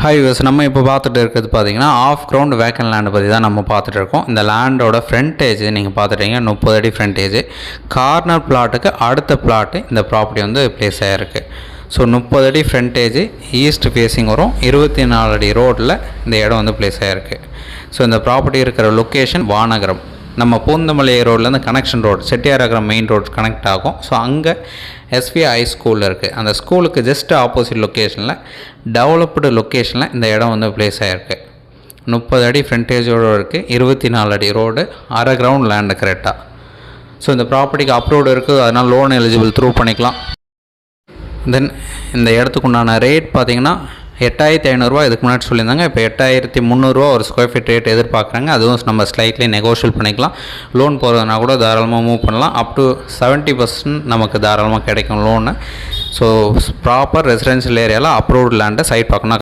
Hi views, நம்ம இப்போ பார்த்துட்டு இருக்கிறது பார்த்தீங்கன்னா ஆஃப் கிரவுண்ட் வேக்கன் லேண்டை பற்றி தான் நம்ம பார்த்துட்டு இருக்கோம். இந்த லேண்டோட ஃப்ரண்டேஜ் நீங்கள் பார்த்துட்டீங்க 30 அடி ஃப்ரண்டேஜ். கார்னர் பிளாட்டுக்கு அடுத்த பிளாட்டு இந்த ப்ராப்பர்ட்டி வந்து பிளேஸ் ஆகிருக்கு. ஸோ 30 அடி ஃப்ரண்டேஜ், ஈஸ்ட் ஃபேஸிங் வரும், 24 அடி ரோட்டில் இந்த இடம் வந்து பிளேஸ் ஆகிருக்கு. ஸோ இந்த ப்ராப்பர்ட்டி இருக்கிற லொக்கேஷன் வானகரம். நம்ம பூந்தமல்லி ரோட்லேருந்து connection road Chettiyaragaram main road connect ஆகும். ஸோ அங்கே SVI ஸ்கூல் இருக்குது. அந்த ஸ்கூலுக்கு ஜஸ்ட் ஆப்போசிட் லொக்கேஷனில் டெவலப்டு லொக்கேஷனில் இந்த இடம் வந்து பிளேஸ் ஆகிருக்கு. 30 அடி ஃப்ரண்டேஜோடு இருக்குது, 24 அடி ரோடு, அரை கிரவுண்ட் லேண்டு கரெக்டாக. ஸோ இந்த ப்ராப்பர்ட்டிக்கு அப்ரூவ்டு இருக்குது, அதனால் லோன் எலிஜிபிள் த்ரூ பண்ணிக்கலாம். தென் இந்த இடத்துக்கு உண்டான ரேட் பார்த்திங்கன்னா 8500 இதுக்கு முன்னாடி சொல்லியிருந்தாங்க. இப்போ 8300 ஒரு ஸ்கொயர் ஃபீட் ரேட் எதிர்பார்க்குறாங்க. அதுவும் நம்ம ஸ்லைட்லி நெகோஷியல் பண்ணிக்கலாம். லோன் போகிறதுனா கூட தாராளமாக மூவ் பண்ணலாம். அப் டு 70% நமக்கு தாராளமாக கிடைக்கும் லோனு. ஸோ ப்ராப்பர் ரெசிடென்ஷியல் ஏரியாவில் அப்ரூவ்டு லேண்டை சைட் பார்க்கணும்.